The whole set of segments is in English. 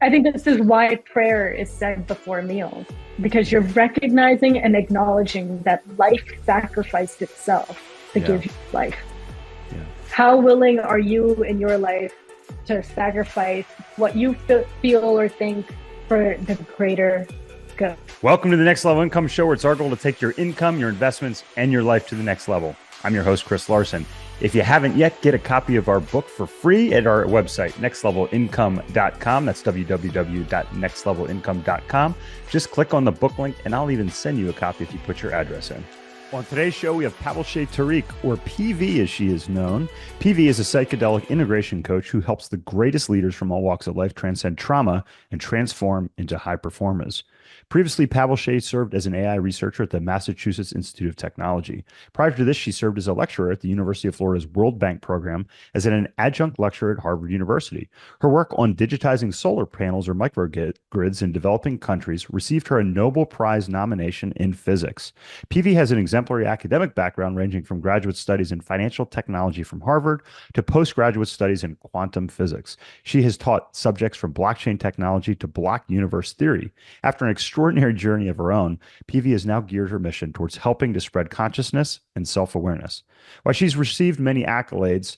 I think this is why prayer is said before meals, because you're recognizing and acknowledging that life sacrificed itself to Yeah. give you life. Yeah. How willing are you in your life to sacrifice what you feel or think for the greater good? Welcome to the Next Level Income Show, where it's our goal to take your income, your investments, and your life to the next level. I'm your host, Chris Larson. If you haven't yet, get a copy of our book for free at our website, nextlevelincome.com. That's www.nextlevelincome.com. Just click on the book link, and I'll even send you a copy if you put your address in. On today's show, we have Palveshey Tariq, or PV as she is known. PV is a psychedelic integration coach who helps the greatest leaders from all walks of life transcend trauma and transform into high performers. Previously, Palveshey served as an AI researcher at the Massachusetts Institute of Technology. Prior to this, she served as a lecturer at the University of Florida's World Bank program as an adjunct lecturer at Harvard University. Her work on digitizing solar panels or microgrids in developing countries received her a Nobel Prize nomination in physics. PV has an exemplary academic background ranging from graduate studies in financial technology from Harvard to postgraduate studies in quantum physics. She has taught subjects from blockchain technology to block universe theory. After an extraordinary journey of her own, PV has now geared her mission towards helping to spread consciousness and self-awareness. While she's received many accolades,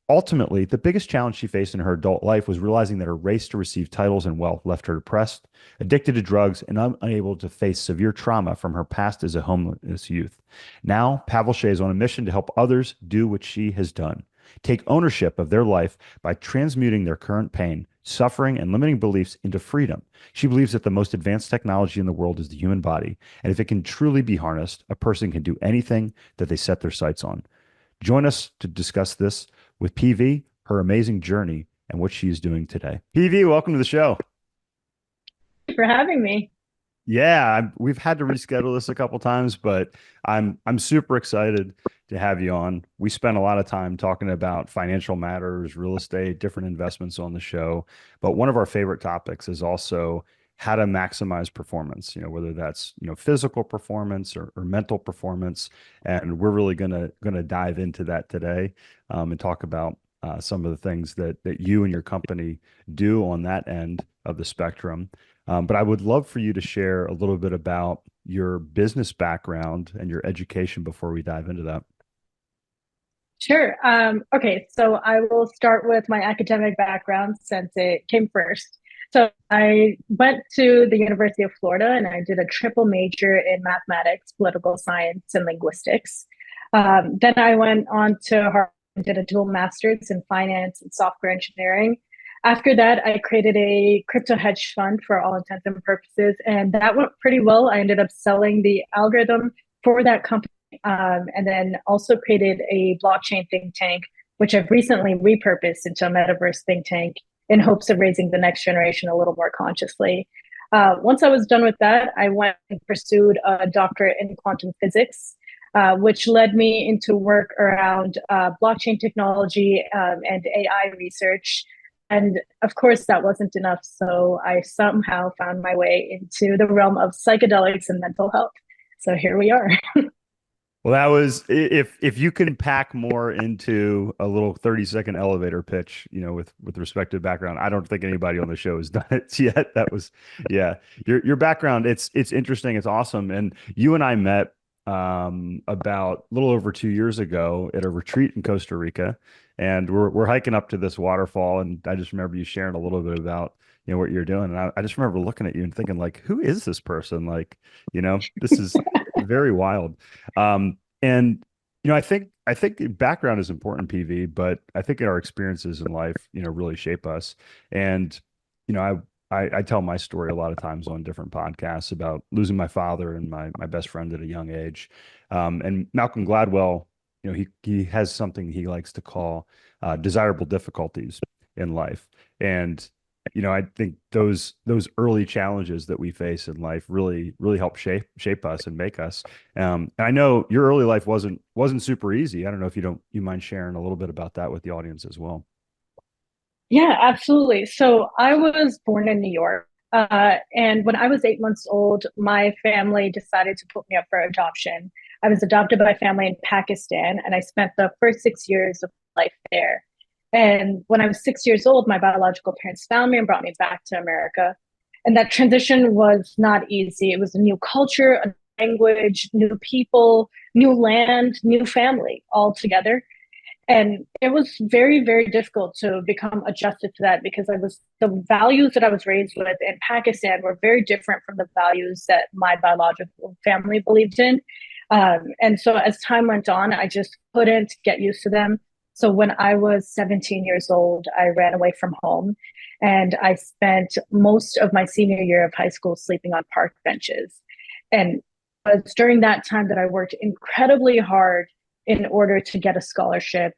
ultimately, the biggest challenge she faced in her adult life was realizing that her race to receive titles and wealth left her depressed, addicted to drugs, and unable to face severe trauma from her past as a homeless youth. Now, Palveshey is on a mission to help others do what she has done. Take ownership of their life by transmuting their current pain, suffering, and limiting beliefs into freedom. She believes that the most advanced technology in the world is the human body, and if it can truly be harnessed, a person can do anything that they set their sights on. Join us to discuss this with PV, her amazing journey, and what she is doing today. PV, welcome to the show. Thank you for having me. Yeah, we've had to reschedule this a couple times, but I'm super excited to have you on. We spent a lot of time talking about financial matters, real estate, different investments on the show, but one of our favorite topics is also how to maximize performance, whether that's, physical performance or mental performance. And we're really gonna dive into that today, and talk about some of the things that you and your company do on that end of the spectrum. But I would love for you to share a little bit about your business background and your education before we dive into that. Sure. Okay, so I will start with my academic background since it came first. So I went to the University of Florida and I did a triple major in mathematics, political science, and linguistics. Then I went on to Harvard and did a dual master's in finance and software engineering. After that, I created a crypto hedge fund for all intents and purposes, and that went pretty well. I ended up selling the algorithm for that company, and then also created a blockchain think tank, which I've recently repurposed into a metaverse think tank in hopes of raising the next generation a little more consciously. Once I was done with that, I went and pursued a doctorate in quantum physics, which led me into work around blockchain technology and AI research. And of course, that wasn't enough. So I somehow found my way into the realm of psychedelics and mental health. So here we are. Well, that was if you can pack more into a little 30-second elevator pitch, with respect to background, I don't think anybody on the show has done it yet. That was, yeah, your background. It's interesting. It's awesome. And you and I met about a little over 2 years ago at a retreat in Costa Rica, and we're hiking up to this waterfall. And I just remember you sharing a little bit about what you're doing, and I just remember looking at you and thinking like, who is this person? Like, this is very wild. And I think background is important, PV, but I think our experiences in life, really shape us. And I tell my story a lot of times on different podcasts about losing my father and my best friend at a young age. And Malcolm Gladwell, he has something he likes to call desirable difficulties in life. And I think those early challenges that we face in life really help shape us and make us. And I know your early life wasn't super easy. I don't know if you mind sharing a little bit about that with the audience as well. Yeah, absolutely. So I was born in New York. And when I was 8 months old, my family decided to put me up for adoption. I was adopted by a family in Pakistan, and I spent the first 6 years of life there. And when I was 6 years old, my biological parents found me and brought me back to America. And that transition was not easy. It was a new culture, a language, new people, new land, new family all together. And it was very, very difficult to become adjusted to that because I was the values that I was raised with in Pakistan were very different from the values that my biological family believed in. And so as time went on, I just couldn't get used to them. So when I was 17 years old, I ran away from home and I spent most of my senior year of high school sleeping on park benches. And it was during that time that I worked incredibly hard in order to get a scholarship.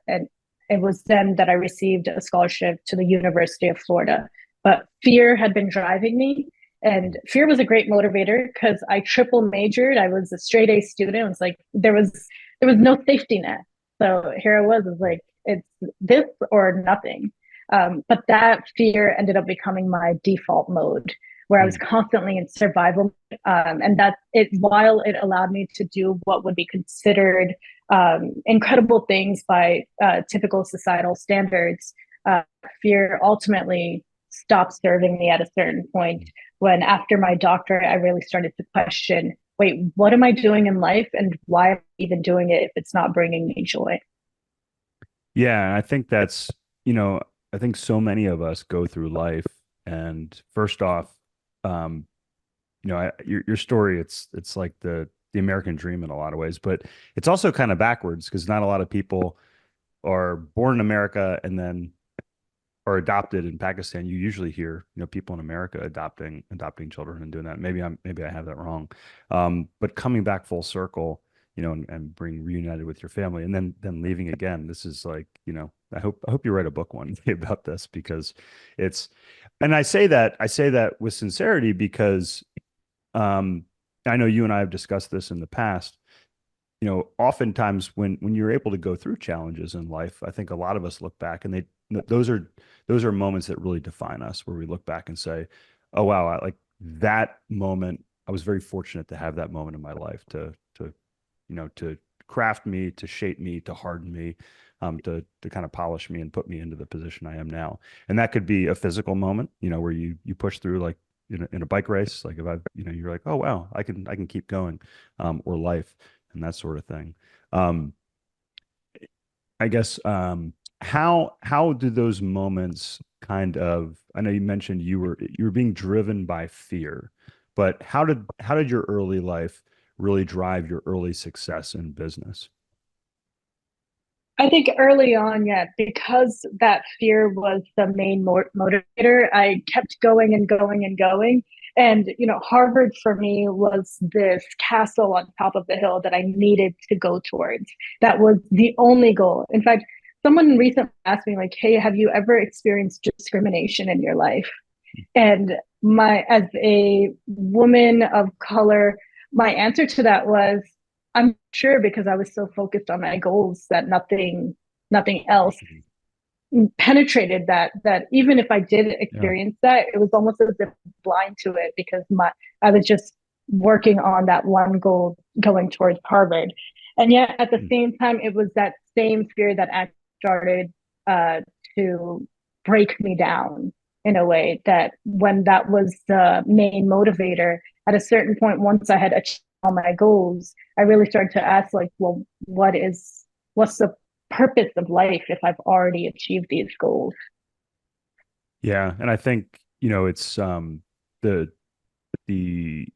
And it was then that I received a scholarship to the University of Florida. But fear had been driving me. And fear was a great motivator because I triple majored. I was a straight A student. It was like there was no safety net. So here I was like, it's this or nothing. But that fear ended up becoming my default mode, where I was constantly in survival. And that it, while it allowed me to do what would be considered incredible things by typical societal standards, fear ultimately stopped serving me at a certain point when, after my doctorate, I really started to question, wait, what am I doing in life and why am I even doing it if it's not bringing me joy? Yeah, I think that's, you know, I think so many of us go through life, and first off, um, your story, it's like the American dream in a lot of ways, but it's also kind of backwards because not a lot of people are born in America and then are adopted in Pakistan. You usually hear, people in America adopting children and doing that. Maybe I have that wrong. But coming back full circle, and being reunited with your family and then leaving again. This is like, I hope you write a book one day about this because it's, and I say that with sincerity because um, I know you and I have discussed this in the past. Oftentimes when you're able to go through challenges in life, I think a lot of us look back and those are moments that really define us, where we look back and say, "Oh wow, like that moment. I was very fortunate to have that moment in my life to craft me, to shape me, to harden me, to kind of polish me and put me into the position I am now." And that could be a physical moment, where you push through, like in a bike race, like if I've, you're like, "Oh wow, I can keep going," or life and that sort of thing. Um, I guess how do those moments kind of, I know you mentioned you were being driven by fear, but how did your early life really drive your early success in business? I think early on, yeah, because that fear was the main motivator, I kept going and going and going. And, Harvard for me was this castle on top of the hill that I needed to go towards. That was the only goal. In fact, someone recently asked me, like, hey, have you ever experienced discrimination in your life? And as a woman of color, my answer to that was, I'm sure, because I was so focused on my goals that nothing else penetrated that even if I did Yeah. experience that, it was almost as if blind to it because I was just working on that one goal going towards Harvard. And yet at the Mm. same time, it was that same fear that actually started uh, to break me down in a way, that when that was the main motivator, at a certain point, once I had achieved all my goals, I really started to ask, like, well, what's the purpose of life if I've already achieved these goals? Yeah, and I think, it's the the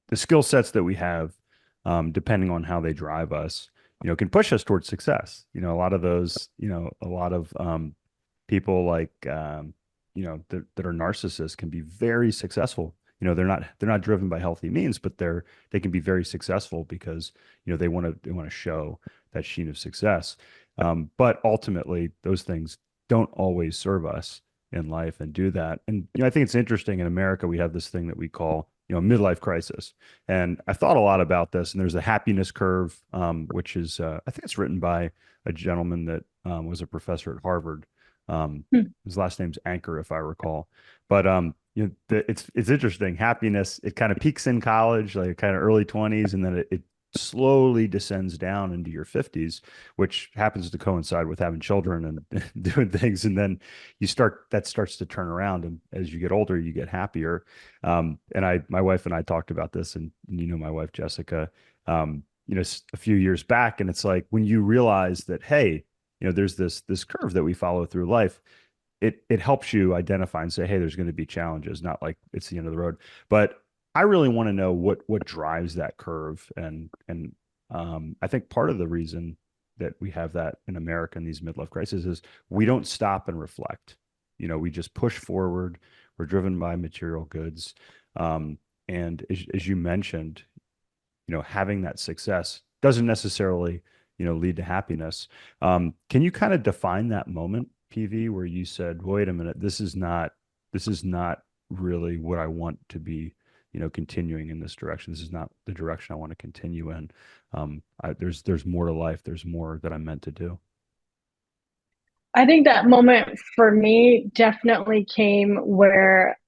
the skill sets that we have, depending on how they drive us, can push us towards success. A lot of those, a lot of people like, that are narcissists can be very successful. They're not driven by healthy means, but they can be very successful because, they want to show that sheen of success. But ultimately, those things don't always serve us in life and do that. And I think it's interesting, in America, we have this thing that we call, midlife crisis. And I thought a lot about this. And there's a happiness curve, which is, I think it's written by a gentleman that was a professor at Harvard. Hmm. His last name's Anchor, if I recall. But it's interesting. Happiness, it kind of peaks in college, like kind of early 20s, and then it slowly descends down into your 50s, which happens to coincide with having children and doing things. And then that starts to turn around. And as you get older, you get happier. My wife and I talked about this, and my wife, Jessica, a few years back. And it's like, when you realize that, hey, there's this curve that we follow through life, it helps you identify and say, hey, there's going to be challenges, not like it's the end of the road. But I really want to know what drives that curve. And I think part of the reason that we have that in America in these midlife crises is we don't stop and reflect. We just push forward. We're driven by material goods. And as you mentioned, having that success doesn't necessarily, lead to happiness. Can you kind of define that moment, PV, where you said, wait a minute, this is not really what I want to be, continuing in this direction. This is not the direction I want to continue in. There's more to life. There's more that I'm meant to do. I think that moment for me definitely came where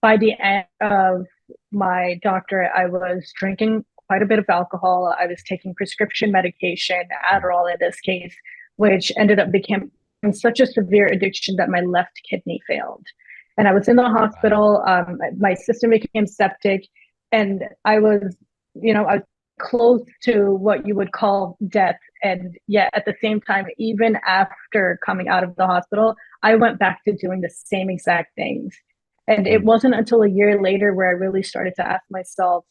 by the end of my doctorate, I was drinking quite a bit of alcohol. I was taking prescription medication, Adderall in this case, which ended up becoming such a severe addiction that my left kidney failed. And I was in the hospital. My system became septic, and I was close to what you would call death. And yet at the same time, even after coming out of the hospital, I went back to doing the same exact things. And it wasn't until a year later where I really started to ask myself,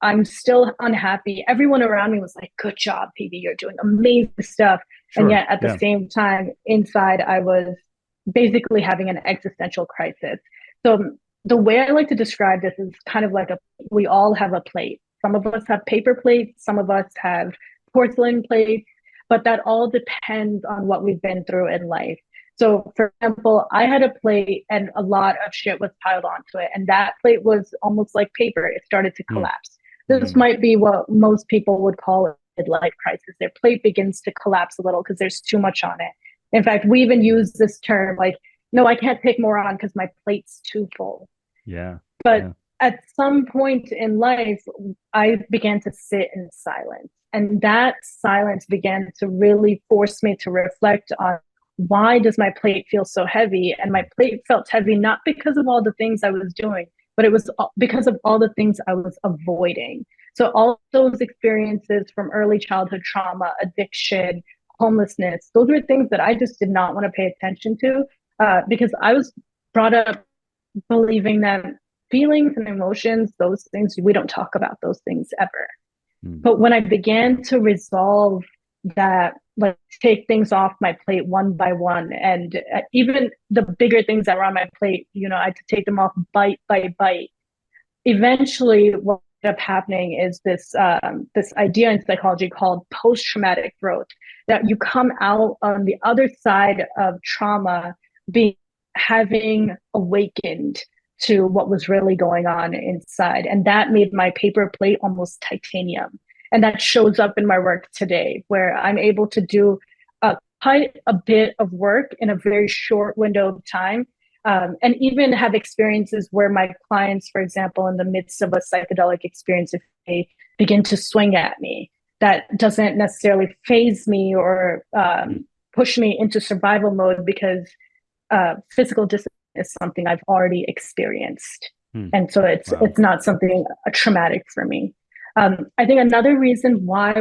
I'm still unhappy. Everyone around me was like, good job, PV, you're doing amazing stuff. Sure. And yet at the same time, inside, I was basically having an existential crisis. So the way I like to describe this is kind of like we all have a plate. Some of us have paper plates, some of us have porcelain plates, but that all depends on what we've been through in life. So for example, I had a plate and a lot of shit was piled onto it. And that plate was almost like paper. It started to collapse. This might be what most people would call a midlife crisis. Their plate begins to collapse a little because there's too much on it. In fact, we even use this term like, no, I can't take more on because my plate's too full. Yeah. But at some point in life, I began to sit in silence. And that silence began to really force me to reflect on, why does my plate feel so heavy? And my plate felt heavy, not because of all the things I was doing, but it was because of all the things I was avoiding. So all those experiences from early childhood trauma, addiction, homelessness, those were things that I just did not want to pay attention to because I was brought up believing that feelings and emotions, those things, we don't talk about those things ever. But when I began to resolve that, like take things off my plate one by one, and even the bigger things that were on my plate, I had to take them off bite by bite. Eventually, what ended up happening is this idea in psychology called post-traumatic growth, that you come out on the other side of trauma having awakened to what was really going on inside. And that made my paper plate almost titanium. And that shows up in my work today, where I'm able to do quite a bit of work in a very short window of time. And even have experiences where my clients, for example, in the midst of a psychedelic experience, if they begin to swing at me, that doesn't necessarily faze me or push me into survival mode, because physical discipline is something I've already experienced. And so it's not something traumatic for me. I think another reason why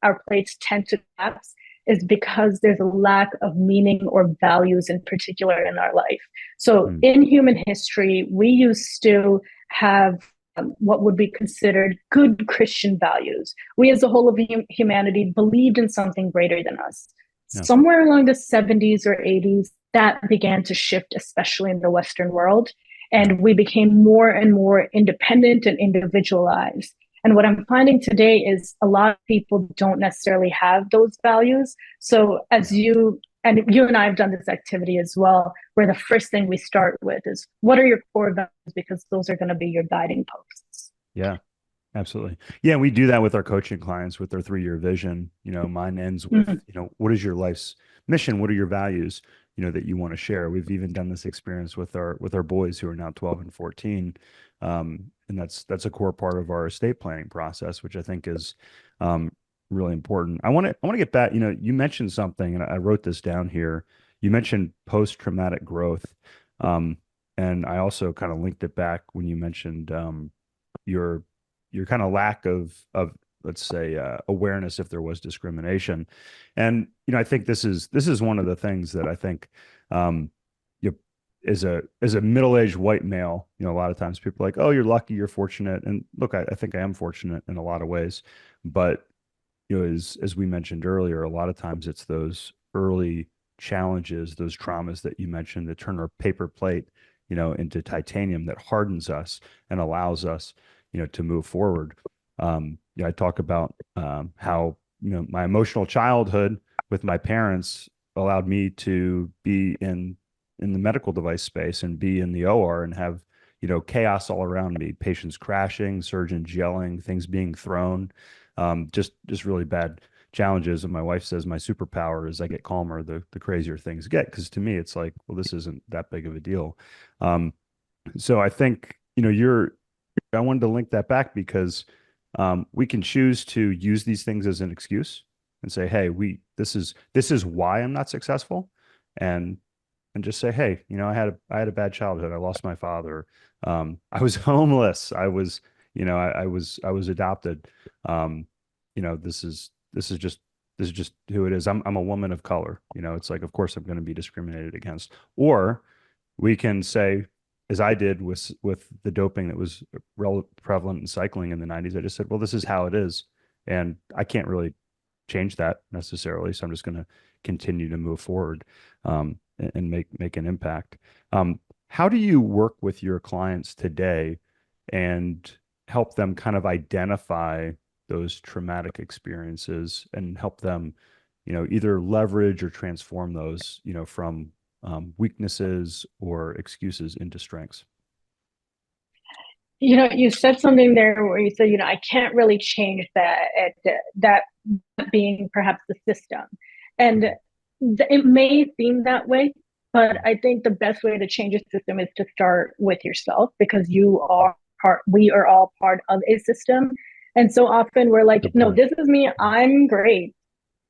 our plates tend to collapse is because there's a lack of meaning or values in particular in our life. So in human history, we used to have what would be considered good Christian values. We as a whole of humanity believed in something greater than us. Somewhere along the 70s or 80s, that began to shift, especially in the Western world. And we became more and more independent and individualized. And what I'm finding today is a lot of people don't necessarily have those values. So as you and I have done this activity as well, where the first thing we start with is, what are your core values? Because those are going to be your guiding posts. Yeah, absolutely. Yeah, we do that with our coaching clients with their 3-year vision. Mine ends with, what is your life's mission? What are your values, that you want to share? We've even done this experience with our boys who are now 12 and 14. And and that's a core part of our estate planning process, which I think is um, really important. I want to get back. You mentioned something, and I wrote this down here. You mentioned post-traumatic growth, um, and I also kind of linked it back when you mentioned your your kind of lack of let's say awareness if there was discrimination. And I think this is one of the things that I think um, you as a middle-aged white male, a lot of times people are like, oh, you're lucky, you're fortunate. And look, I think I am fortunate in a lot of ways, but as we mentioned earlier, a lot of times it's those early challenges, those traumas that you mentioned that turn our paper plate, into titanium that hardens us and allows us, to move forward. I talk about how, my emotional childhood with my parents allowed me to be in the medical device space and be in the OR and have, chaos all around me, patients crashing, surgeons yelling, things being thrown, just really bad challenges. And my wife says my superpower is I get calmer the crazier things get. Because to me, it's like, well, this isn't that big of a deal. So I think, I wanted to link that back because we can choose to use these things as an excuse and say, hey, this is why I'm not successful. And just say, hey, I had a bad childhood. I lost my father. I was homeless. I was adopted. Um, this is just who it is. I'm a woman of color. It's like, of course I'm going to be discriminated against. Or we can say, as I did with the doping that was prevalent in cycling in the 90s, I just said, well, this is how it is. And I can't really change that necessarily. So I'm just going to continue to move forward and make an impact. How do you work with your clients today and help them kind of identify those traumatic experiences and help them, either leverage or transform those, from weaknesses or excuses into strengths? You said something there where you said, I can't really change that being perhaps the system. And it may seem that way, but I think the best way to change a system is to start with yourself, because we are all part of a system. And so often we're like, Good no, point. this is me, I'm great,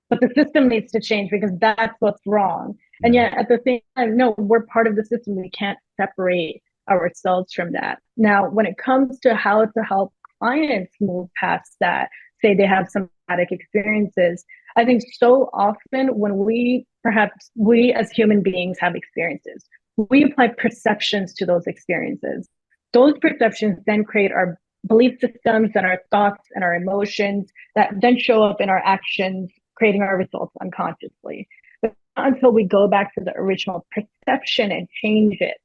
but the system needs to change because that's what's wrong. And Yeah. yet at the same time, no, we're part of the system. We can't separate ourselves from that. Now, when it comes to how to help clients move past that, say they have some traumatic experiences, I think so often when we as human beings have experiences, we apply perceptions to those experiences. Those perceptions then create our belief systems and our thoughts and our emotions that then show up in our actions, creating our results unconsciously. But not until we go back to the original perception and change it,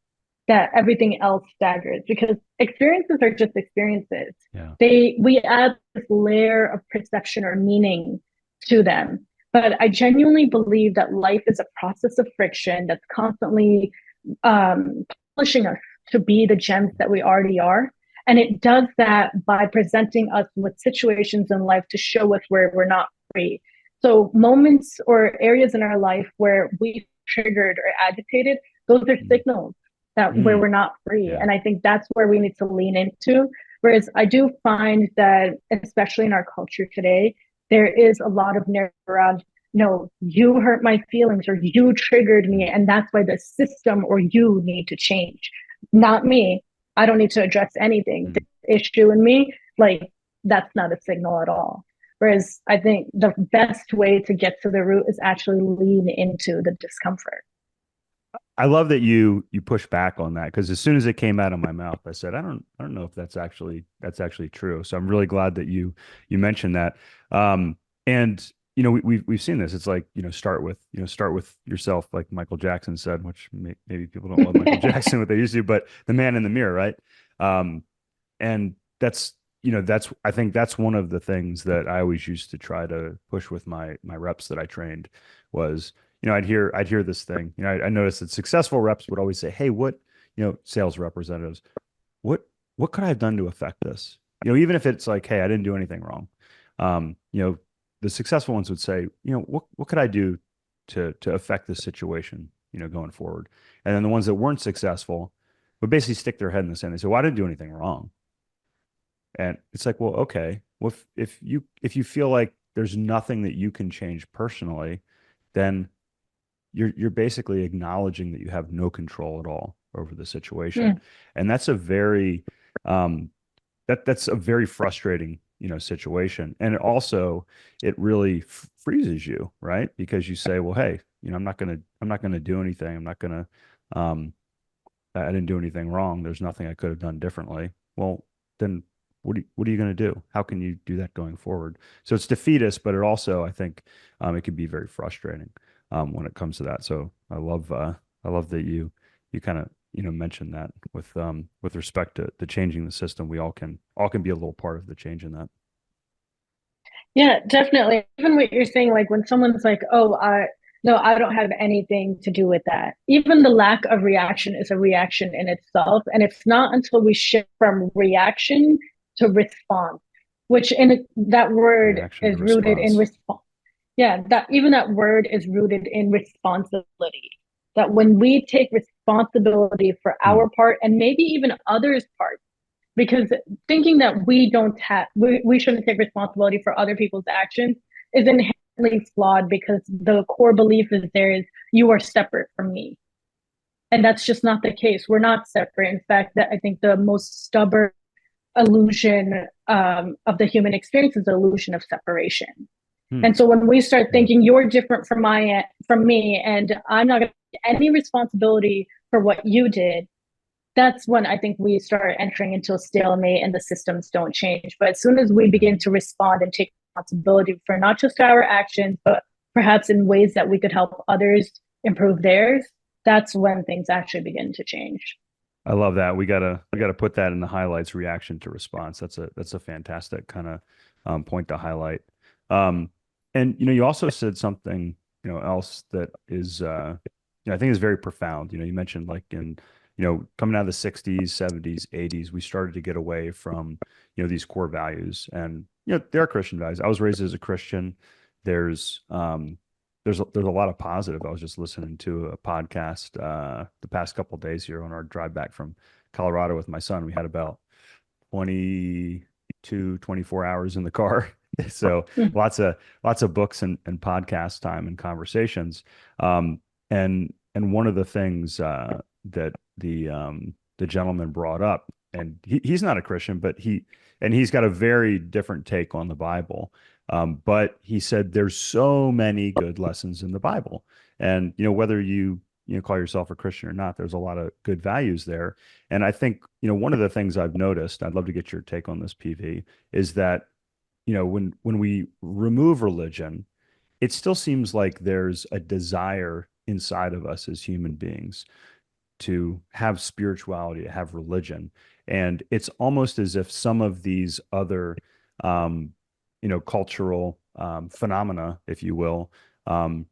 that everything else staggers, because experiences are just experiences. Yeah. We add this layer of perception or meaning to them. But I genuinely believe that life is a process of friction that's constantly pushing us to be the gems that we already are. And it does that by presenting us with situations in life to show us where we're not free. So moments or areas in our life where we triggered or agitated, those are signals that where Mm. we're not free. Yeah. And I think that's where we need to lean into. Whereas I do find that, especially in our culture today, there is a lot of narrative around, no, you hurt my feelings or you triggered me. And that's why the system or you need to change, not me. I don't need to address anything. Mm. The issue in me, like, that's not a signal at all. Whereas I think the best way to get to the root is actually lean into the discomfort. I love that you push back on that, because as soon as it came out of my mouth, I said, I don't know if that's actually true. So I'm really glad that you mentioned that. And we've seen this. It's like, start with yourself, like Michael Jackson said, which maybe people don't love Michael Jackson what they used to, but the man in the mirror, right? And that's I think that's one of the things that I always used to try to push with my reps that I trained was, I'd hear this thing. I noticed that successful reps would always say, "Hey, sales representatives, what could I have done to affect this?" Even if it's like, "Hey, I didn't do anything wrong." Um, you know, the successful ones would say, "What could I do to affect this situation, going forward?" And then the ones that weren't successful would basically stick their head in the sand. They say, "Well, I didn't do anything wrong." And it's like, well, okay, well, if you feel like there's nothing that you can change personally, then you're basically acknowledging that you have no control at all over the situation. Mm. And that's a very um that's a very frustrating, situation. And it really freezes you, right? Because you say, well, hey, I'm not gonna do anything. Um I didn't do anything wrong. There's nothing I could have done differently. Well, then what are you going to do? How can you do that going forward? So it's defeatist, but it also, I think, it can be very frustrating when it comes to that. So I love that you kind of mentioned that with respect to changing the system. We all can be a little part of the change in that. Yeah, definitely. Even what you're saying, like when someone's like, "Oh, no, I don't have anything to do with that." Even the lack of reaction is a reaction in itself, and it's not until we shift from reaction to response, which in that word Reaction to is rooted in response. response. Yeah, that even that word is rooted in responsibility. That when we take responsibility for Hmm. our part and maybe even others' part, because thinking that we shouldn't take responsibility for other people's actions is inherently flawed because the core belief is there is you are separate from me, and that's just not the case. We're not separate. In fact, that I think the most stubborn illusion of the human experience is the illusion of separation. Hmm. And so when we start Yeah. thinking you're different from me and I'm not going to take any responsibility for what you did, that's when I think we start entering into a stalemate and the systems don't change. But as soon as we Yeah. begin to respond and take responsibility for not just our actions, but perhaps in ways that we could help others improve theirs, that's when things actually begin to change. I love that. We gotta put that in the highlights, reaction to response. That's a fantastic kind of point to highlight. Um, and you also said something else that is I think is very profound. You mentioned like in coming out of the 60s, 70s, 80s, we started to get away from these core values, and there are Christian values. I was raised as a Christian. There's there's a lot of positive. I was just listening to a podcast the past couple of days here on our drive back from Colorado with my son. We had about 24 hours in the car. So Mm. lots of books and podcast time and conversations. And one of the things that the gentleman brought up, and he's not a Christian, but he's got a very different take on the Bible. But he said there's so many good lessons in the Bible, and whether you call yourself a Christian or not, there's a lot of good values there. And I think one of the things I've noticed, I'd love to get your take on this, PV, is that when we remove religion, it still seems like there's a desire inside of us as human beings to have spirituality, to have religion. And it's almost as if some of these other, um, cultural phenomena, if you will, um,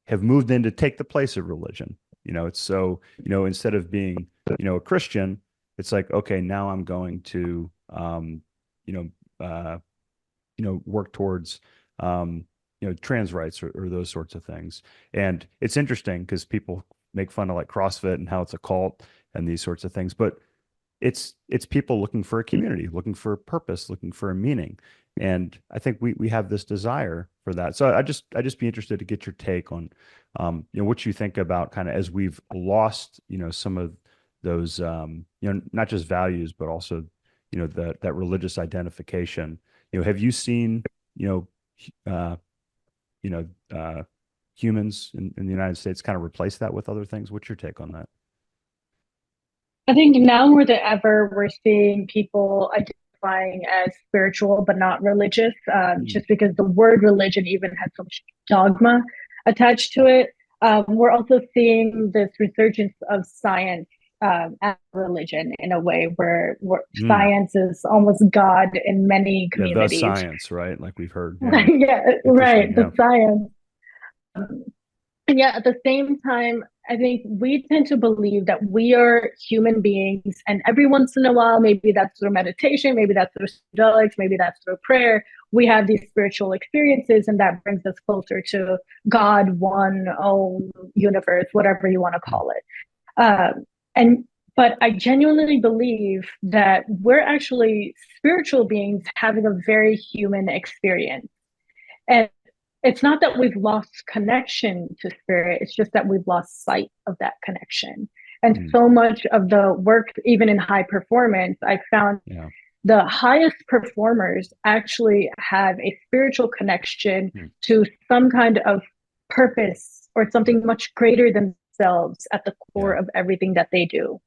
have moved in to take the place of religion. It's so, instead of being, a Christian, it's like, okay, now I'm going to, you know, work towards, trans rights or those sorts of things. And it's interesting because people make fun of like CrossFit and how it's a cult and these sorts of things, but it's people looking for a community, looking for a purpose, looking for a meaning. And I think we have this desire for that. So I just be interested to get your take on what you think about kind of as we've lost some of those not just values but also that religious identification. Have you seen you know uh, you know humans in the United States kind of replace that with other things? What's your take on that? I think now more than ever, we're seeing people identifying as spiritual but not religious, Mm. just because the word religion even has so much dogma attached to it. We're also seeing this resurgence of science as religion in a way where Mm. science is almost God in many Yeah, the communities. science, right? Like we've heard. Yeah. Yeah, right. Interesting. The Yeah. science. And yet, at the same time, I think we tend to believe that we are human beings, and every once in a while, maybe that's through meditation, maybe that's through psychedelics, maybe that's through prayer, we have these spiritual experiences, and that brings us closer to God, one, oh, universe, whatever you want to call it. And But I genuinely believe that we're actually spiritual beings having a very human experience. And it's not that we've lost connection to spirit, it's just that we've lost sight of that connection. And Mm, so much of the work, even in high performance, I found yeah. the highest performers actually have a spiritual connection Mm, to some kind of purpose or something much greater than themselves at the core yeah. of everything that they do.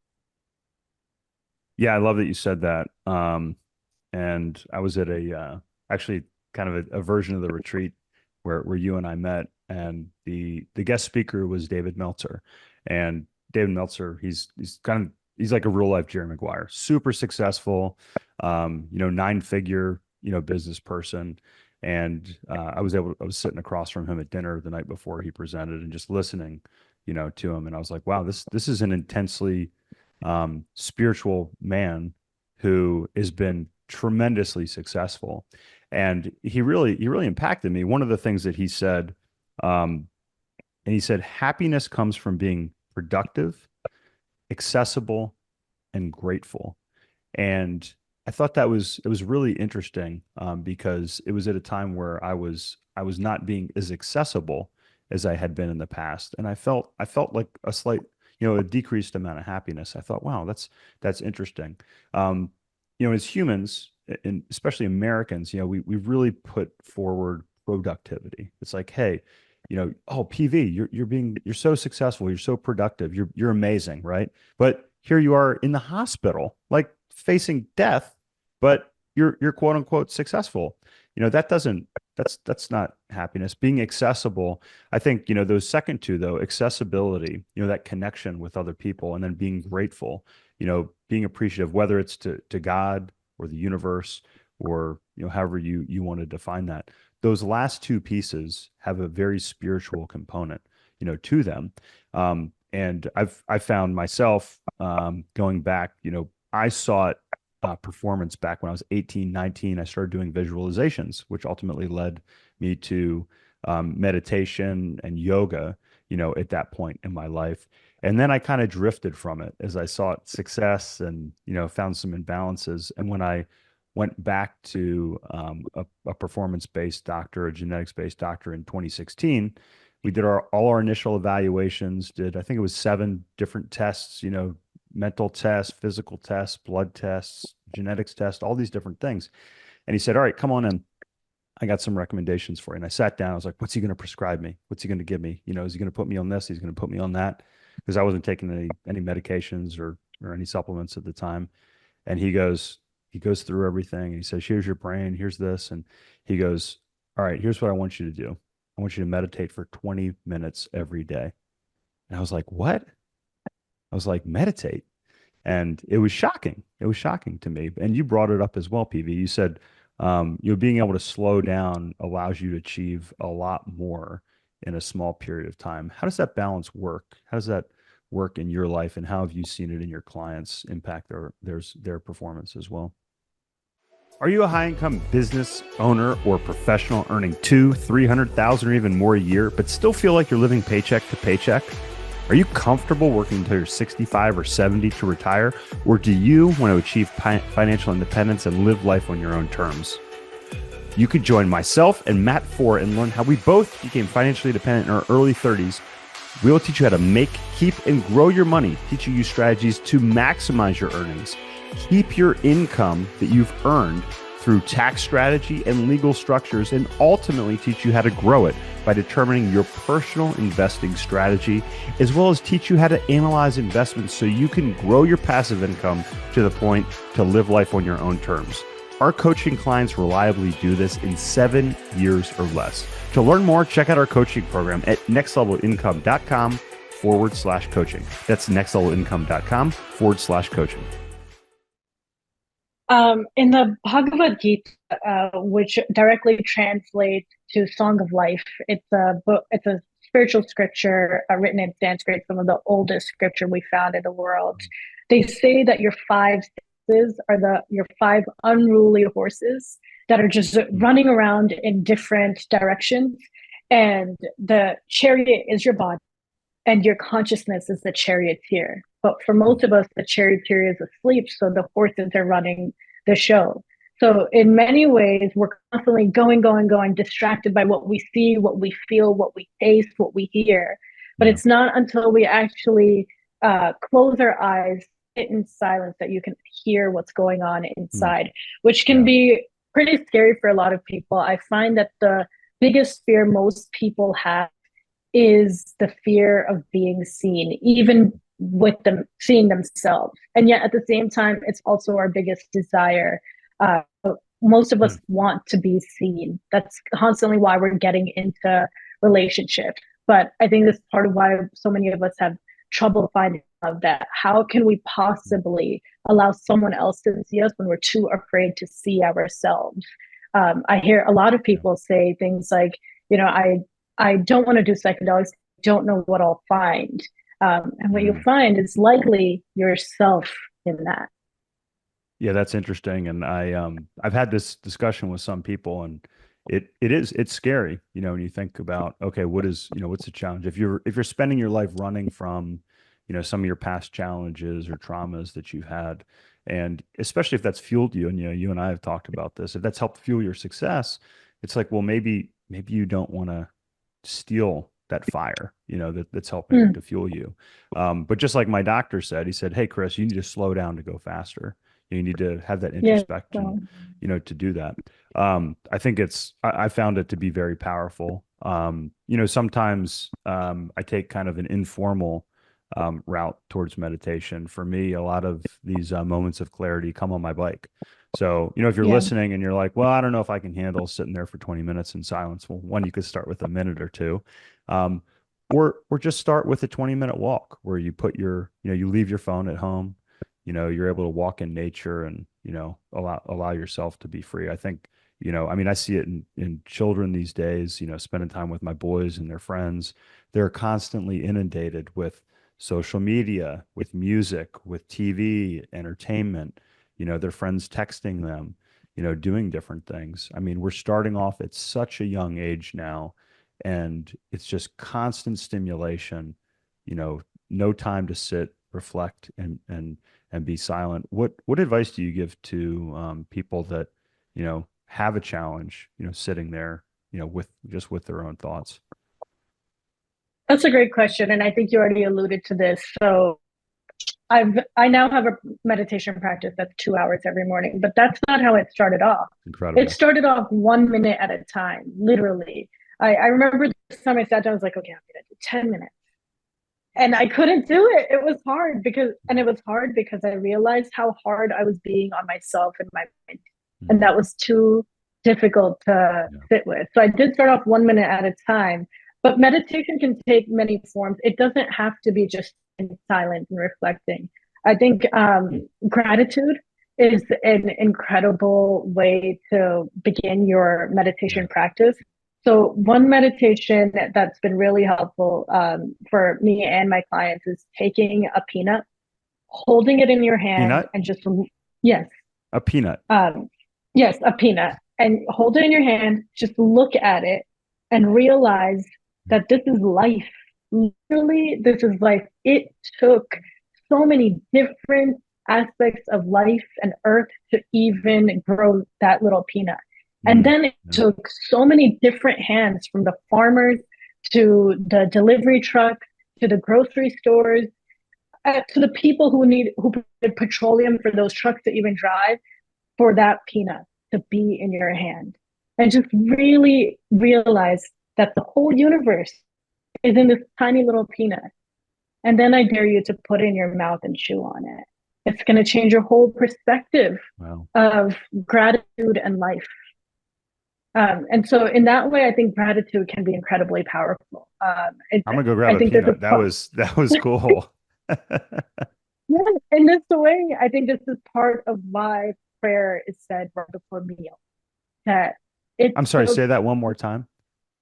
Yeah, I love that you said that. And I was at actually kind of a version of the retreat where you and I met, and the guest speaker was David Meltzer. And David Meltzer, he's like a real life Jerry Maguire, super successful, 9-figure, business person. And I was sitting across from him at dinner the night before he presented and just listening, to him. And I was like, wow, this is an intensely spiritual man who has been tremendously successful. And he really impacted me. One of the things that he said, um, and he said, happiness comes from being productive, accessible, and grateful. And I thought it was really interesting, because it was at a time where I was not being as accessible as I had been in the past, and I felt like a slight, a decreased amount of happiness. I thought, wow, that's interesting. Um, as humans, and especially Americans, we really put forward productivity. It's like, hey, oh, PV, you're so successful, you're so productive, you're amazing, right? But here you are in the hospital, like facing death, but you're quote unquote successful. That doesn't that's not happiness. Being accessible, I think, those second two though, accessibility, that connection with other people, and then being grateful, being appreciative, whether it's to God or the universe, or however you want to define that. Those last two pieces have a very spiritual component, to them. And I found myself, going back, I sought performance back when I was 18, 19. I started doing visualizations, which ultimately led me to meditation and yoga, at that point in my life. And then I kind of drifted from it as I sought success and, found some imbalances. And when I went back to a performance-based doctor, a genetics-based doctor in 2016, we did all our initial evaluations, I think it was 7 different tests, mental tests, physical tests, blood tests, genetics tests, all these different things. And he said, all right, come on in. I got some recommendations for you. And I sat down. I was like, what's he going to prescribe me? What's he going to give me? Is he going to put me on this? He's going to put me on that. Because I wasn't taking any medications or any supplements at the time. And he goes through everything, and he says, here's your brain, here's this. And he goes, all right, here's what I want you to do. I want you to meditate for 20 minutes every day. And I was like, what? I was like, meditate. And it was shocking. It was shocking to me. And you brought it up as well, PV. You said, being able to slow down allows you to achieve a lot more in a small period of time. How does that balance work? How does that work in your life, and how have you seen it in your clients impact their performance as well? Are you a high-income business owner or professional earning 300,000 or even more a year, but still feel like you're living paycheck to paycheck? Are you comfortable working until you're 65 or 70 to retire? Or do you want to achieve financial independence and live life on your own terms? You could join myself and Matt Ford and learn how we both became financially independent in our early 30s. We will teach you how to make, keep, and grow your money, teaching you strategies to maximize your earnings, keep your income that you've earned through tax strategy and legal structures, and ultimately teach you how to grow it by determining your personal investing strategy, as well as teach you how to analyze investments so you can grow your passive income to the point to live life on your own terms. Our coaching clients reliably do this in 7 years or less. To learn more, check out our coaching program at nextlevelincome.com/coaching. That's nextlevelincome.com/coaching. In the Bhagavad Gita, which directly translates to Song of Life, it's a book. It's a spiritual scripture written in Sanskrit, some of the oldest scripture we found in the world. They say that your 5 senses are your 5 unruly horses that are just running around in different directions, and the chariot is your body, and your consciousness is the charioteer. But for most of us, the charioteer is asleep, so the horses are running the show. So in many ways, we're constantly going, going, going, distracted by what we see, what we feel, what we taste, what we hear. But Yeah. it's not until we actually close our eyes, sit in silence, that you can hear what's going on inside, which can be pretty scary for a lot of people. I find that the biggest fear most people have is the fear of being seen, even with them seeing themselves. And yet at the same time, it's also our biggest desire. Uh, Most of us want to be seen. That's constantly why we're getting into relationships. But I think that's part of why so many of us have trouble finding love. That how can we possibly allow someone else to see us when we're too afraid to see ourselves? I hear a lot of people say things like, I don't want to do psychedelics. Don't know what I'll find. And what you'll find is likely yourself in that. Yeah, that's interesting. And I've had this discussion with some people, and it's scary, when you think about, okay, what's the challenge? If you're spending your life running from, some of your past challenges or traumas that you've had, and especially if that's fueled you, and you and I have talked about this, if that's helped fuel your success, it's like, well, maybe you don't want to steal that fire, that's helping to fuel you. But just like my doctor said, he said, hey, Chris, you need to slow down to go faster. You need to have that Yeah. introspection, to do that. I think I found it to be very powerful. Sometimes I take kind of an informal route towards meditation. For me, a lot of these moments of clarity come on my bike. So, if you're Yeah. listening and you're like, well, I don't know if I can handle sitting there for 20 minutes in silence. Well, one, you could start with a minute or two. Or just start with a 20-minute walk where you put you leave your phone at home, you're able to walk in nature and, allow yourself to be free. I think, I see it in children these days, spending time with my boys and their friends. They're constantly inundated with social media, with music, with TV, entertainment, their friends texting them, doing different things. We're starting off at such a young age now, and it's just constant stimulation, no time to sit, reflect, and be silent. What advice do you give to people that, have a challenge, sitting there, with their own thoughts? That's a great question. And I think you already alluded to this. So I now have a meditation practice that's 2 hours every morning, but that's not how it started off. Incredible. It started off 1 minute at a time, literally. I remember this time I sat down, I was like, okay, I'm gonna do 10 minutes. And I couldn't do it. It was hard because I realized how hard I was being on myself and my mind. And that was too difficult to sit with. So I did start off 1 minute at a time. But meditation can take many forms. It doesn't have to be just in silence and reflecting. I think gratitude is an incredible way to begin your meditation practice. So one meditation that's been really helpful for me and my clients is taking a peanut, holding it in your hand, Peanut? and just, yes. A peanut. Yes, a peanut, and hold it in your hand, just look at it and realize that this is life. Literally, this is life. It took so many different aspects of life and earth to even grow that little peanut. And then it took so many different hands, from the farmers to the delivery truck to the grocery stores to the people who needed petroleum for those trucks to even drive, for that peanut to be in your hand. And just really realize that the whole universe is in this tiny little peanut. And then I dare you to put it in your mouth and chew on it. It's going to change your whole perspective of gratitude and life. And so in that way, I think gratitude can be incredibly powerful. I'm gonna go grab a peanut. That was cool. Yeah, in this way, I think this is part of why prayer is said right before meal. I'm sorry, say that one more time.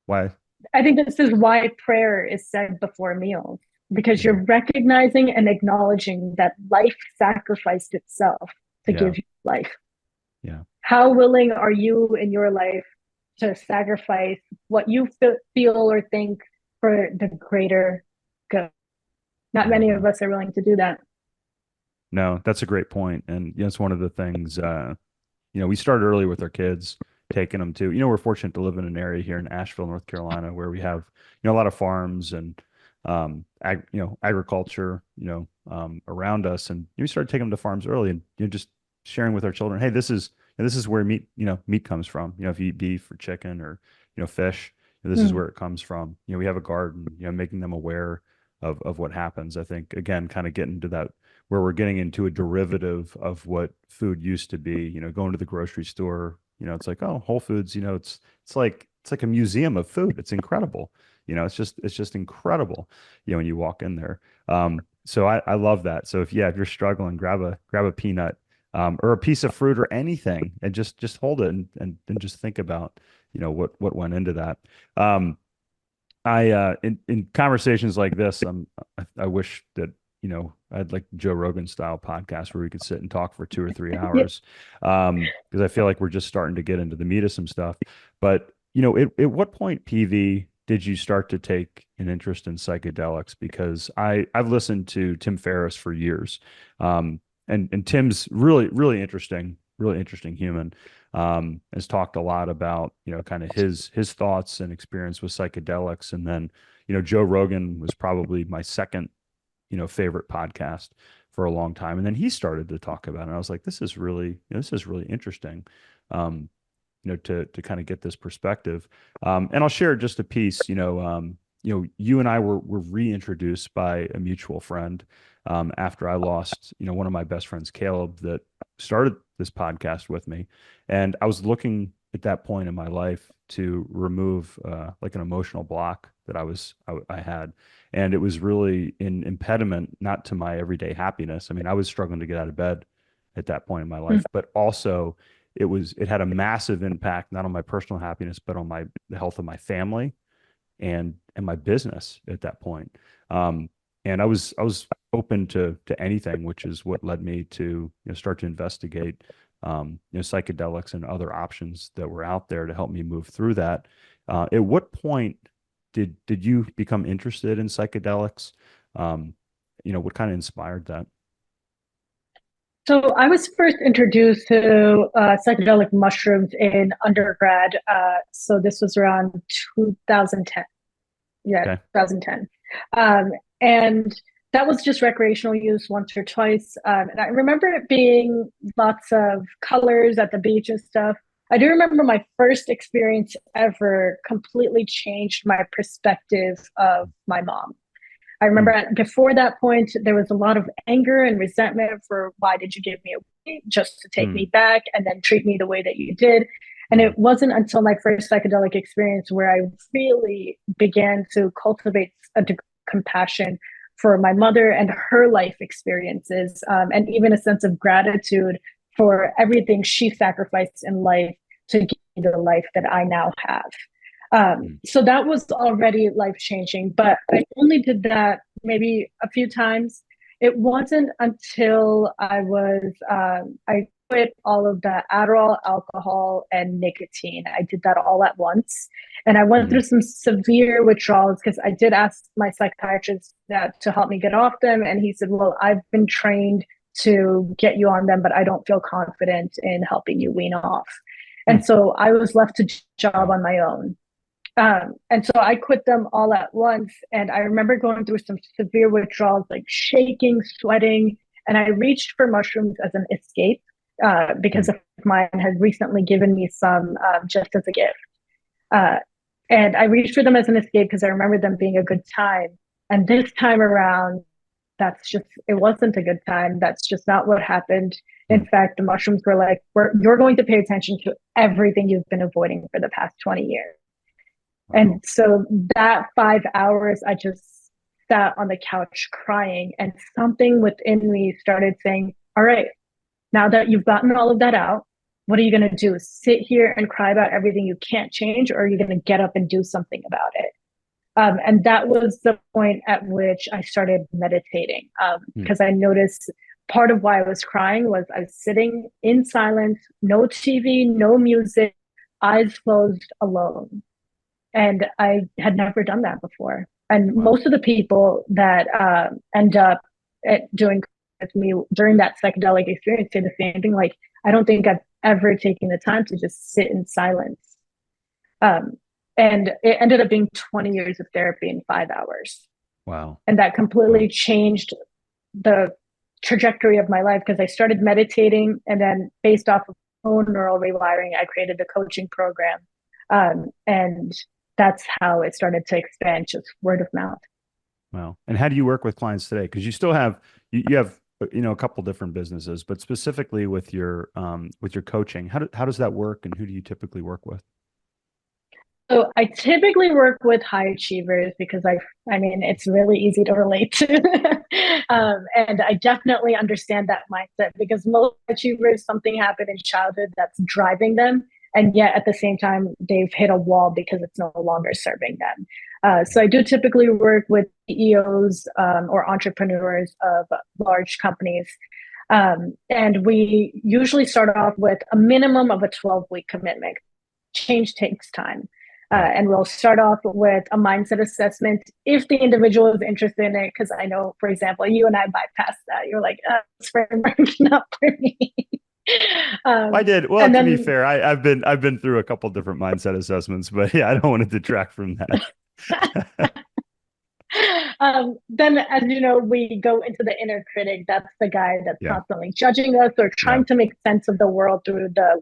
Why? I think this is why prayer is said before meals, because you're recognizing and acknowledging that life sacrificed itself to give you life. Yeah. How willing are you in your life to sacrifice what you feel or think for the greater good? Not many of us are willing to do that. No, that's a great point. And it's one of the things, we started early with our kids, taking them to, we're fortunate to live in an area here in Asheville, North Carolina, where we have, a lot of farms and, agriculture, around us. And we started taking them to farms early and, just sharing with our children, hey, this is where meat comes from. If you eat beef or chicken or, fish, this is Mm. where it comes from. We have a garden, making them aware of what happens. I think, again, kind of getting to that where we're getting into a derivative of what food used to be, going to the grocery store, it's like, oh, Whole Foods, it's like a museum of food. It's incredible. It's just incredible, when you walk in there. So I love that. So if you're struggling, grab a peanut, or a piece of fruit or anything, and just hold it and just think about, what went into that. In conversations like this, I wish that, I'd like Joe Rogan style podcast where we could sit and talk for 2 or 3 hours. Because I feel like we're just starting to get into the meat of some stuff. But, at what point, PV, did you start to take an interest in psychedelics? Because I've listened to Tim Ferriss for years. And Tim's really interesting human. Has talked a lot about, kind of his thoughts and experience with psychedelics. And then, Joe Rogan was probably my second, favorite podcast for a long time. And then he started to talk about it. And I was like, this is really interesting. To kind of get this perspective. And I'll share just a piece, you and I were reintroduced by a mutual friend, after I lost, one of my best friends, Caleb, that started this podcast with me. And I was looking at that point in my life to remove, like an emotional block that I had. And it was really an impediment, not to my everyday happiness. I mean, I was struggling to get out of bed at that point in my Mm. life, but also it had a massive impact, not on my personal happiness, but on the health of my family and my business at that point. And I was open to anything, which is what led me to, start to investigate, psychedelics and other options that were out there to help me move through that. At what point did you become interested in psychedelics? What kind of inspired that? So I was first introduced to psychedelic mushrooms in undergrad. So this was around 2010. Yeah, Okay. 2010. Um, and that was just recreational use once or twice. And I remember it being lots of colors at the beach and stuff. I do remember my first experience ever completely changed my perspective of my mom. I remember Mm, before that point, there was a lot of anger and resentment for why did you give me away just to take me mm, back and then treat me the way that you did. And mm, it wasn't until my first psychedelic experience where I really began to cultivate a degree of compassion for my mother and her life experiences, and even a sense of gratitude for everything she sacrificed in life to give me the life that I now have. mm, So that was already life changing, but I only did that maybe a few times. It wasn't until I quit all of the Adderall, alcohol, and nicotine. I did that all at once. And I went through mm, some severe withdrawals because I did ask my psychiatrist that to help me get off them. And he said, well, I've been trained to get you on them, but I don't feel confident in helping you wean off. mm. And so I was left to job Wow. on my own. And so I quit them all at once. And I remember going through some severe withdrawals, like shaking, sweating. And I reached for mushrooms as an escape because Mm, a friend of mine had recently given me some just as a gift. Uh, and I reached for them as an escape because I remember them being a good time. And this time around, it wasn't a good time. That's just not what happened. In mm. fact, the mushrooms were like, you're going to pay attention to everything you've been avoiding for the past 20 years. Wow. And so that 5 hours, I just sat on the couch crying, and something within me started saying, all right, now that you've gotten all of that out, what are you going to do? Sit here and cry about everything you can't change, or are you going to get up and do something about it? And that was the point at which I started meditating Mm, because I noticed part of why I was crying was I was sitting in silence, no TV, no music, eyes closed, alone. And I had never done that before. And wow. most of the people that end up doing with me during that psychedelic experience say the same thing. Like, I don't think I've ever taken the time to just sit in silence. And it ended up being 20 years of therapy in 5 hours. Wow. And that completely changed the trajectory of my life, because I started meditating, and then based off of own neural rewiring, I created the coaching program. And that's how it started to expand, just word of mouth. Wow. And how do you work with clients today? Because you still have, you have, a couple different businesses, but specifically with your coaching, how does that work, and who do you typically work with? So I typically work with high achievers, because I mean, it's really easy to relate to. And I definitely understand that mindset, because most achievers, something happened in childhood that's driving them. And yet at the same time, they've hit a wall because it's no longer serving them. So I do typically work with CEOs or entrepreneurs of large companies. And we usually start off with a minimum of a 12-week commitment. Change takes time. And we'll start off with a mindset assessment if the individual is interested in it. Because I know, for example, you and I bypassed that. You're like, it's framework, not for me. I did. Well, to be fair, I've been through a couple different mindset assessments, but yeah, I don't want to detract from that. Then, as you know, we go into the inner critic. That's the guy that's constantly judging us or trying to make sense of the world through the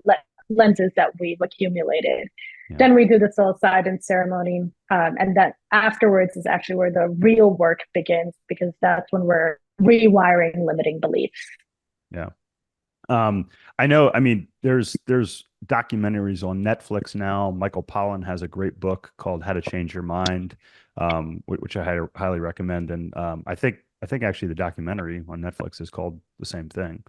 lenses that we've accumulated. Then we do the psilocybin ceremony, and that afterwards is actually where the real work begins, because that's when we're rewiring limiting beliefs. Yeah. I know, I mean, there's documentaries on Netflix now. Michael Pollan has a great book called How to Change Your Mind, which I highly recommend. And I think actually the documentary on Netflix is called the same thing.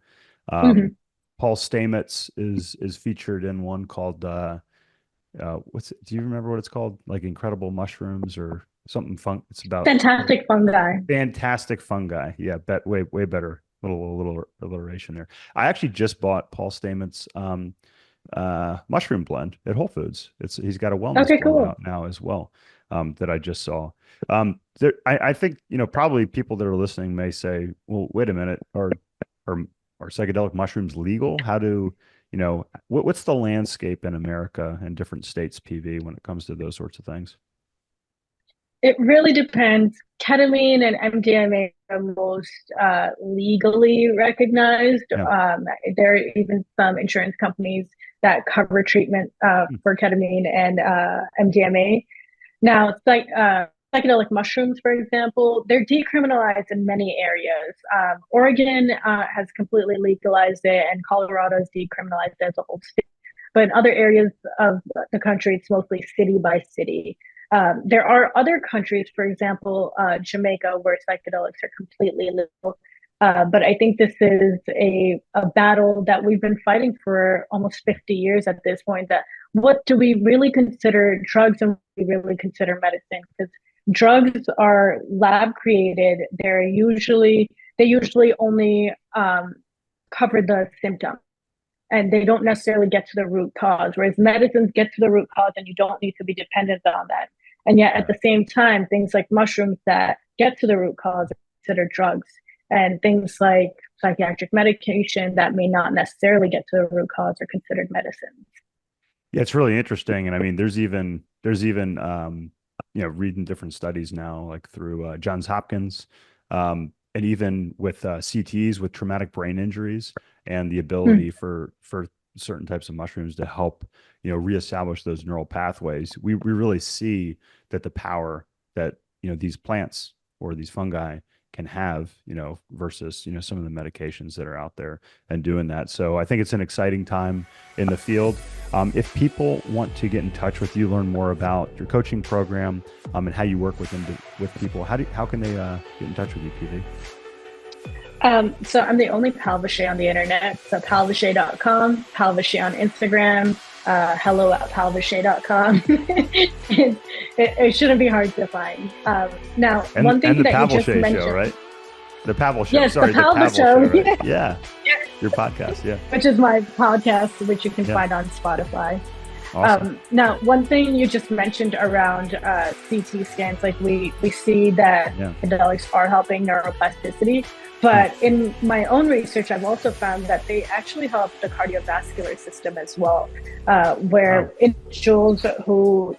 Paul Stamets is featured in one called do you remember what it's called? Like Incredible Mushrooms or something fun. It's about Fantastic Fungi. Fantastic Fungi. Yeah, way better. Little alliteration there. I actually just bought Paul Stamets mushroom blend at Whole Foods. He's got a wellness blend out now as well, that I just saw. I think, probably people that are listening may say, well, wait a minute, are psychedelic mushrooms legal? How do what's the landscape in America and different states, PV, when it comes to those sorts of things? It really depends. Ketamine and MDMA are most legally recognized. There are even some insurance companies that cover treatment for ketamine and MDMA. Now, psychedelic mushrooms, for example, they're decriminalized in many areas. Oregon has completely legalized it, and Colorado has decriminalized it as a whole state. But in other areas of the country, it's mostly city by city. There are other countries, for example, Jamaica, where psychedelics are completely legal. But I think this is a battle that we've been fighting for almost 50 years at this point. That what do we really consider drugs and what do we really consider medicine? Because drugs are lab created. They usually only cover the symptom, and they don't necessarily get to the root cause, whereas medicines get to the root cause and you don't need to be dependent on that. And yet at the same time, things like mushrooms that get to the root cause are considered drugs, and things like psychiatric medication that may not necessarily get to the root cause are considered medicines. Yeah, it's really interesting. And I mean, there's even reading different studies now, like through Johns Hopkins, and even with CTs with traumatic brain injuries, and the ability for certain types of mushrooms to help, reestablish those neural pathways. We really see that the power that, these plants or these fungi can have, versus, some of the medications that are out there and doing that. So I think it's an exciting time in the field. If people want to get in touch with you, learn more about your coaching program, and how you work with people, how can they get in touch with you, PV? So I'm the only Palveshey on the internet. So palveshey.com, Palveshey on Instagram, hello@palveshey.com. It shouldn't be hard to find. Now, one thing that you just mentioned, show, right? The Palveshey. Yes, sorry, the Palveshey show. Right? Yeah. Your podcast, yeah. Which is my podcast, which you can find on Spotify. Awesome. Now, one thing you just mentioned around CT scans, like we see that psychedelics are helping neuroplasticity. But in my own research, I've also found that they actually help the cardiovascular system as well, where individuals who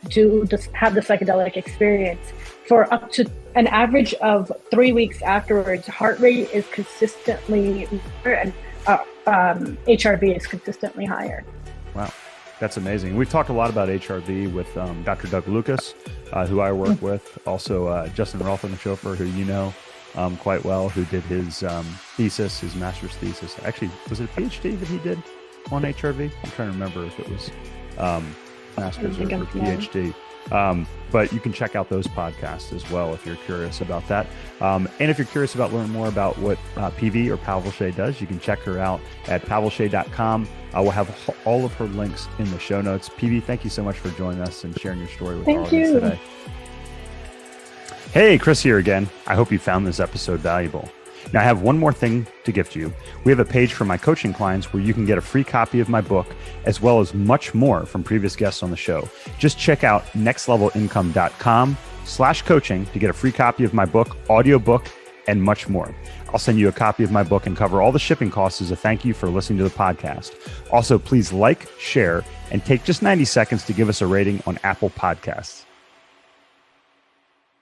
have the psychedelic experience for up to an average of 3 weeks afterwards, heart rate is consistently lower and HRV is consistently higher. Wow. That's amazing. We've talked a lot about HRV with Dr. Doug Lucas, who I work with. Also, Justin Rothenhofer, who you know quite well, who did his thesis, his master's thesis. Actually, was it a PhD that he did on HRV? I'm trying to remember if it was master's or PhD. But you can check out those podcasts as well if you're curious about that. And if you're curious about learning more about what PV or Palveshey does, you can check her out at palveshey.com. We'll have all of her links in the show notes. PV, thank you so much for joining us and sharing your story with our audience today. Hey, Chris here again. I hope you found this episode valuable. Now, I have one more thing to gift you. We have a page for my coaching clients where you can get a free copy of my book, as well as much more from previous guests on the show. Just check out nextlevelincome.com/coaching to get a free copy of my book, audiobook, and much more. I'll send you a copy of my book and cover all the shipping costs as a thank you for listening to the podcast. Also, please like, share, and take just 90 seconds to give us a rating on Apple Podcasts.